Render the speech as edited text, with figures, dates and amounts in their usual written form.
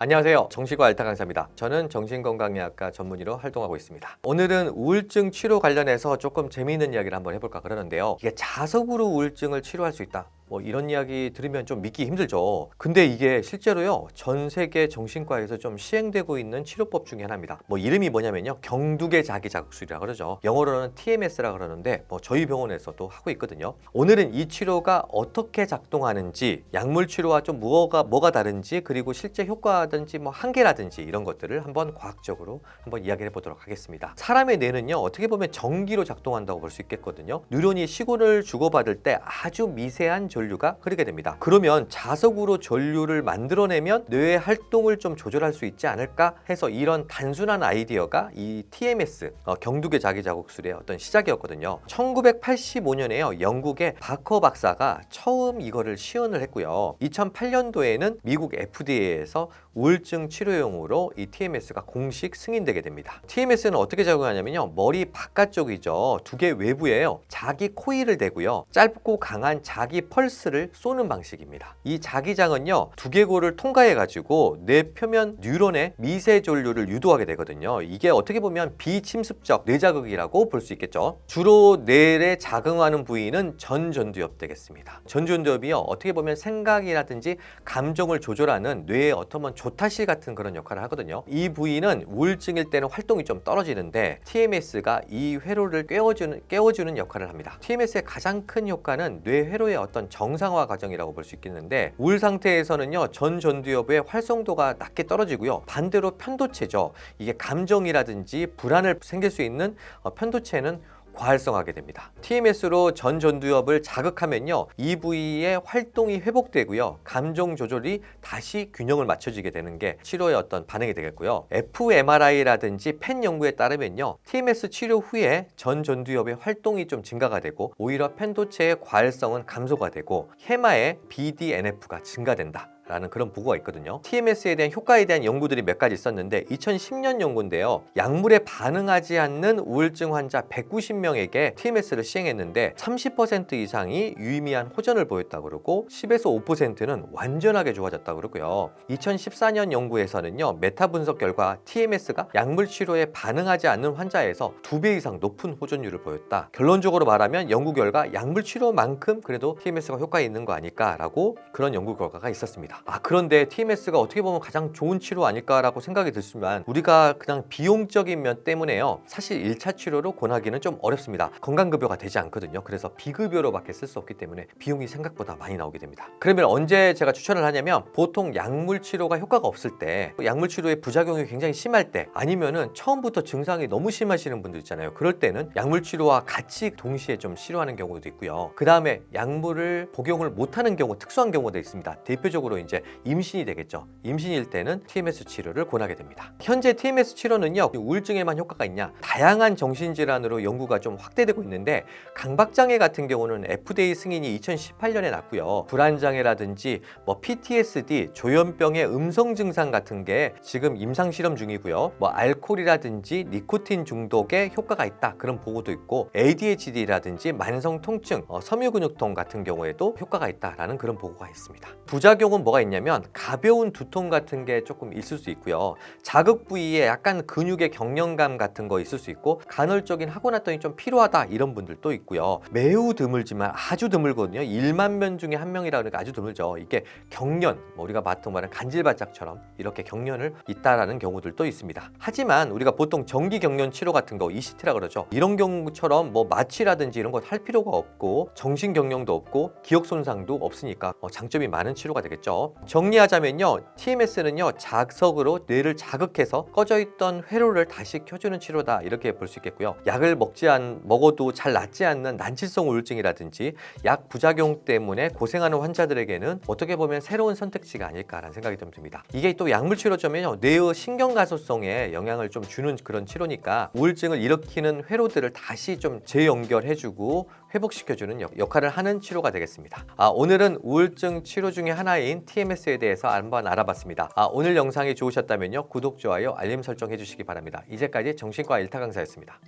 안녕하세요. 정신과 알타 강사입니다. 저는 정신건강의학과 전문의로 활동하고 있습니다. 오늘은 우울증 치료 관련해서 조금 재미있는 이야기를 한번 해볼까 그러는데요. 이게 자석으로 우울증을 치료할 수 있다. 이런 이야기 들으면 좀 믿기 힘들죠. 근데 이게 실제로요, 전 세계 정신과에서 좀 시행되고 있는 치료법 중에 하나입니다. 이름이 뭐냐면요, 경두개 자기 자극술이라 그러죠. 영어로는 TMS라 그러는데 저희 병원에서도 하고 있거든요. 오늘은 이 치료가 어떻게 작동하는지, 약물 치료와 좀 뭐가 다른지, 그리고 실제 효과든지 한계라든지 이런 것들을 한번 과학적으로 한번 이야기를 해보도록 하겠습니다. 사람의 뇌는요, 어떻게 보면 전기로 작동한다고 볼 수 있겠거든요. 뉴런이 시그널을 주고받을 때 아주 미세한 전류가 흐르게 됩니다. 그러면 자석으로 전류를 만들어내면 뇌의 활동을 좀 조절할 수 있지 않을까 해서 이런 단순한 아이디어가 이 TMS, 경두개 자기 자극술의 어떤 시작이었거든요. 1985년에요, 영국의 바커 박사가 처음 이거를 시연을 했고요. 2008년도에는 미국 FDA에서 우울증 치료용으로 이 TMS가 공식 승인되게 됩니다. TMS는 어떻게 작용하냐면요, 머리 바깥쪽이죠. 두 개 외부에요, 자기 코일을 대고요, 짧고 강한 자기 펄스를 쏘는 방식입니다. 이 자기장은요, 두개골을 통과해 가지고 뇌 표면 뉴런의 미세 전류를 유도하게 되거든요. 이게 어떻게 보면 비침습적 뇌자극이라고 볼 수 있겠죠. 주로 뇌에 자극하는 부위는 전전두엽 되겠습니다. 전전두엽이요, 어떻게 보면 생각이라든지 감정을 조절하는 뇌의 어떤 조타실 같은 그런 역할을 하거든요. 이 부위는 우울증일 때는 활동이 좀 떨어지는데 TMS가 이 회로를 깨워주는 역할을 합니다. TMS의 가장 큰 효과는 뇌 회로의 어떤 정상화 과정이라고 볼 수 있겠는데, 우울 상태에서는요, 전전두엽의 활성도가 낮게 떨어지고요, 반대로 편도체죠, 이게 감정이라든지 불안을 생길 수 있는 편도체는 과활성하게 됩니다. TMS로 전전두엽을 자극하면요, 이 부위의 활동이 회복되고요, 감정 조절이 다시 균형을 맞춰지게 되는 게 치료의 어떤 반응이 되겠고요. fMRI라든지 펜 연구에 따르면요, TMS 치료 후에 전전두엽의 활동이 좀 증가가 되고 오히려 편도체의 과활성은 감소가 되고 해마의 BDNF가 증가된다 라는 그런 보고가 있거든요. TMS에 대한 효과에 대한 연구들이 몇 가지 있었는데, 2010년 연구인데요, 약물에 반응하지 않는 우울증 환자 190명에게 TMS를 시행했는데 30% 이상이 유의미한 호전을 보였다고 그러고 10에서 5%는 완전하게 좋아졌다고 그러고요. 2014년 연구에서는요, 메타 분석 결과 TMS가 약물 치료에 반응하지 않는 환자에서 2배 이상 높은 호전율을 보였다. 결론적으로 말하면 연구 결과 약물 치료만큼 그래도 TMS가 효과 있는 거 아닐까라고 그런 연구 결과가 있었습니다. 그런데 TMS가 어떻게 보면 가장 좋은 치료 아닐까라고 생각이 들지만, 우리가 그냥 비용적인 면 때문에요, 사실 1차 치료로 권하기는 좀 어렵습니다. 건강급여가 되지 않거든요. 그래서 비급여로밖에 쓸 수 없기 때문에 비용이 생각보다 많이 나오게 됩니다. 그러면 언제 제가 추천을 하냐면, 보통 약물 치료가 효과가 없을 때, 약물 치료의 부작용이 굉장히 심할 때, 아니면은 처음부터 증상이 너무 심하시는 분들 있잖아요. 그럴 때는 약물 치료와 같이 동시에 좀 치료하는 경우도 있고요. 그 다음에 약물을 복용을 못하는 경우, 특수한 경우도 있습니다. 대표적으로 이제 임신이 되겠죠. 임신일 때는 TMS 치료를 권하게 됩니다. 현재 TMS 치료는요, 우울증에만 효과가 있냐? 다양한 정신질환으로 연구가 좀 확대되고 있는데, 강박장애 같은 경우는 FDA 승인이 2018년에 났고요. 불안장애라든지 PTSD, 조현병의 음성 증상 같은 게 지금 임상실험 중이고요. 알코올이라든지 니코틴 중독에 효과가 있다, 그런 보고도 있고, ADHD라든지 만성 통증, 섬유근육통 같은 경우에도 효과가 있다라는 그런 보고가 있습니다. 부작용은 뭐가 있냐면, 가벼운 두통 같은 게 조금 있을 수 있고요, 자극 부위에 약간 근육의 경련감 같은 거 있을 수 있고, 간헐적인 하고 났더니 좀 피로하다 이런 분들도 있고요. 매우 드물지만 아주 드물거든요. 1만 명 중에 1명이라 그러니까 아주 드물죠. 이게 경련, 우리가 보통 말하는 간질바짝처럼 이렇게 경련을 있다라는 경우들도 있습니다. 하지만 우리가 보통 정기 경련 치료 같은 거, ECT라 그러죠. 이런 경우처럼 마취라든지 이런 거 할 필요가 없고, 정신 경련도 없고, 기억 손상도 없으니까 장점이 많은 치료가 되겠죠. 정리하자면요, TMS는요, 자석으로 뇌를 자극해서 꺼져있던 회로를 다시 켜주는 치료다, 이렇게 볼 수 있겠고요. 약을 먹어도 잘 낫지 않는 난치성 우울증이라든지 약 부작용 때문에 고생하는 환자들에게는 어떻게 보면 새로운 선택지가 아닐까라는 생각이 좀 듭니다. 이게 또 약물 치료점은요, 뇌의 신경가소성에 영향을 좀 주는 그런 치료니까 우울증을 일으키는 회로들을 다시 좀 재연결해주고 회복시켜주는 역할을 하는 치료가 되겠습니다. 오늘은 우울증 치료 중에 하나인 TMS에 대해서 한번 알아봤습니다. 오늘 영상이 좋으셨다면요, 구독, 좋아요, 알림 설정 해주시기 바랍니다. 이제까지 정신과 일타 강사였습니다.